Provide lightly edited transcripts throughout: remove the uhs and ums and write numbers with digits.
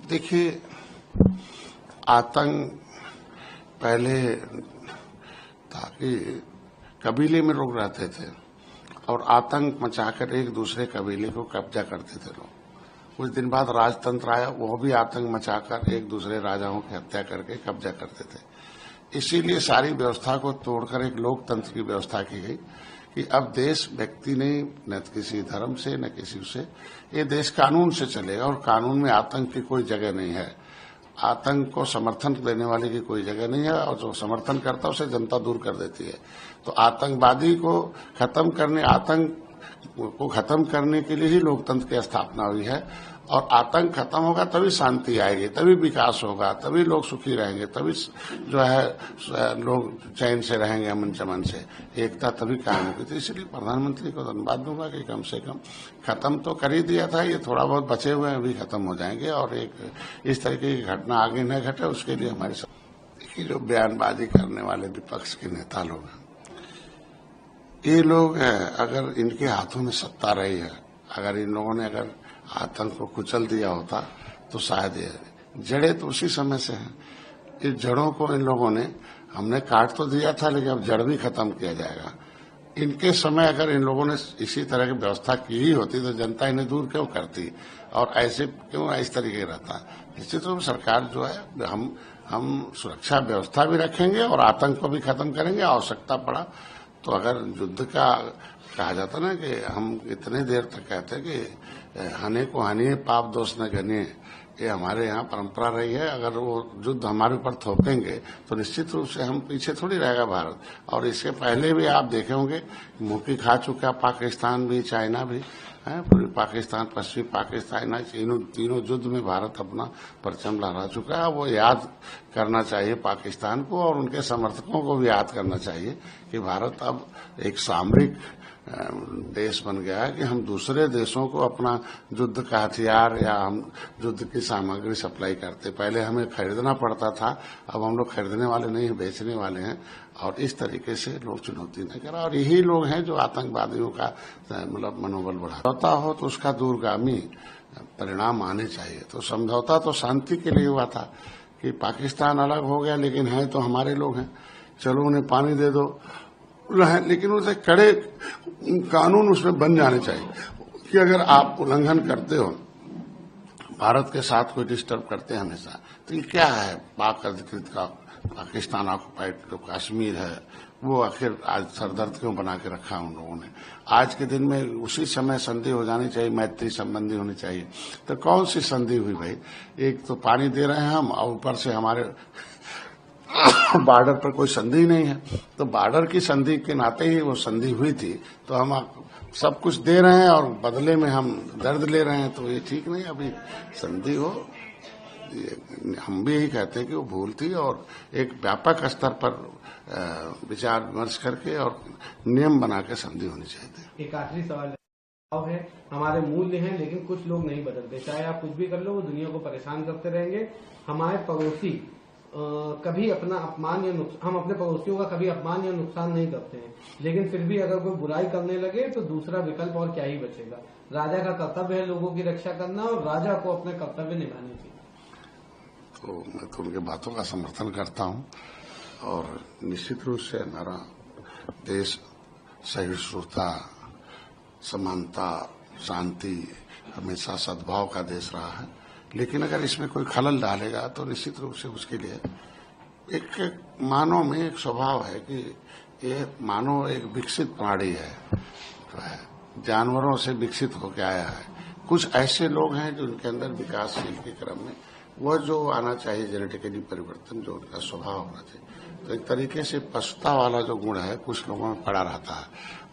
देखिए, आतंक पहले था कि कबीले में लोग रहते थे और आतंक मचाकर एक दूसरे कबीले को कब्जा करते थे लोग। कुछ दिन बाद राजतंत्र आया, वो भी आतंक मचाकर एक दूसरे राजाओं की हत्या करके कब्जा करते थे। इसीलिए सारी व्यवस्था को तोड़कर एक लोकतंत्र की व्यवस्था की गई कि अब देश व्यक्ति नहीं, न किसी धर्म से न किसी से, ये देश कानून से चलेगा और कानून में आतंक की कोई जगह नहीं है। आतंक को समर्थन देने वाले की कोई जगह नहीं है और जो समर्थन करता है उसे जनता दूर कर देती है। तो आतंकवादी को खत्म करने, आतंक को खत्म करने के लिए ही लोकतंत्र की स्थापना हुई है। और आतंक खत्म होगा तभी शांति आएगी, तभी विकास होगा, तभी लोग सुखी रहेंगे, तभी जो है लोग चैन से रहेंगे, अमन चमन से, एकता तभी कायम होगी। तो इसलिए प्रधानमंत्री को धन्यवाद दूंगा कि कम से कम खत्म तो कर ही दिया था, ये थोड़ा बहुत बचे हुए हैं, अभी खत्म हो जाएंगे और एक इस तरीके की घटना आगे न घटे उसके लिए हमारी देखिए जो बयानबाजी करने वाले विपक्ष के नेता लोग हैं, ये लोग अगर इनके हाथों में सत्ता रही है, अगर इन लोगों ने अगर आतंक को कुचल दिया होता तो शायद ये जड़ें तो उसी समय से हैं। इस जड़ों को इन लोगों ने, हमने काट तो दिया था लेकिन अब जड़ भी खत्म किया जाएगा। इनके समय अगर इन लोगों ने इसी तरह की व्यवस्था की ही होती तो जनता इन्हें दूर क्यों करती और ऐसे क्यों इस तरीके रहता। निश्चित रूप से सरकार जो है, हम सुरक्षा व्यवस्था भी रखेंगे और आतंक को भी खत्म करेंगे। आवश्यकता पड़ा तो अगर युद्ध का कहा जाता ना कि हम इतने देर तक कहते हैं कि हानि को हानि पाप दोष न गने, ये हमारे यहाँ परंपरा रही है। अगर वो युद्ध हमारे ऊपर थोपेंगे तो निश्चित रूप से हम पीछे थोड़ी रहेगा भारत। और इसके पहले भी आप देखे होंगे मुक्की खा चुका पाकिस्तान भी, चाइना भी है, पूरी पाकिस्तान, पश्चिमी पाकिस्तान, तीनों युद्ध में भारत अपना परचम लहरा चुका है। वो याद करना चाहिए पाकिस्तान को और उनके समर्थकों को भी याद करना चाहिए कि भारत अब एक सामरिक देश बन गया है कि हम दूसरे देशों को अपना युद्ध का हथियार या हम युद्ध की सामग्री सप्लाई करते। पहले हमें खरीदना पड़ता था, अब हम लोग खरीदने वाले नहीं, बेचने वाले हैं। और इस तरीके से लोग चुनौती नहीं करा और यही लोग हैं जो आतंकवादियों का मतलब मनोबल बढ़ाता हो तो उसका दूरगामी परिणाम आने चाहिए। तो समझौता तो शांति के लिए हुआ था कि पाकिस्तान अलग हो गया लेकिन है तो हमारे लोग हैं, चलो उन्हें पानी दे दो, लेकिन उसे कड़े कानून उसमें बन जाने चाहिए कि अगर आप उल्लंघन करते हो, भारत के साथ कोई डिस्टर्ब करते हैं हमेशा, तो ये क्या है पाक अधिकृत का पाकिस्तान ऑक्युपाइड जो कश्मीर है वो आखिर आज सरदर्द क्यों बना के रखा उन लोगों ने। आज के दिन में उसी समय संधि हो जानी चाहिए, मैत्री संबंधी होनी चाहिए। तो कौन सी संधि हुई भाई? एक तो पानी दे रहे हैं हम और ऊपर से हमारे बॉर्डर पर कोई संधि नहीं है। तो बॉर्डर की संधि के नाते ही वो संधि हुई थी, तो हम सब कुछ दे रहे हैं और बदले में हम दर्द ले रहे हैं, तो ये ठीक नहीं। अभी संधि हो, हम भी यही कहते हैं कि वो भूल थी और एक व्यापक स्तर पर विचार विमर्श करके और नियम बना के संधि होनी चाहिए। एक आखिरी सवाल है, हमारे मूल्य हैं लेकिन कुछ लोग नहीं बदलते, चाहे आप कुछ भी कर लो वो दुनिया को परेशान करते रहेंगे। हमारे पड़ोसी कभी अपना अपमान या हम अपने पड़ोसियों का कभी अपमान या नुकसान नहीं करते हैं, लेकिन फिर भी अगर कोई बुराई करने लगे तो दूसरा विकल्प और क्या ही बचेगा। राजा का कर्तव्य है लोगों की रक्षा करना और राजा को अपने कर्तव्य निभाने चाहिए। तो मैं तो उनके बातों का समर्थन करता हूं और निश्चित रूप से हमारा देश सहिष्णुता, समानता, शांति, हमेशा सद्भाव का देश रहा है। लेकिन अगर इसमें कोई खलल डालेगा तो निश्चित रूप से उसके लिए एक मानव में एक स्वभाव है कि ये मानव एक विकसित प्राणी है, जो है जानवरों से विकसित होकर आया है। कुछ ऐसे लोग हैं जो उनके अंदर विकासशील के क्रम में वह जो आना चाहिए जेनेटिकली परिवर्तन, जो उनका स्वभाव होना चाहिए। तो एक तरीके से पशुता वाला जो गुण है कुछ लोगों में पड़ा रहता है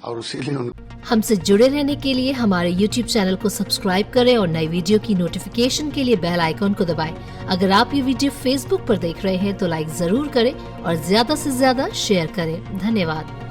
और इसीलिए हमसे जुड़े रहने के लिए हमारे YouTube चैनल को सब्सक्राइब करें और नई वीडियो की नोटिफिकेशन के लिए बेल आइकॉन को दबाएं। अगर आप ये वीडियो Facebook पर देख रहे हैं तो लाइक जरूर करें और ज्यादा से ज्यादा शेयर करें। धन्यवाद।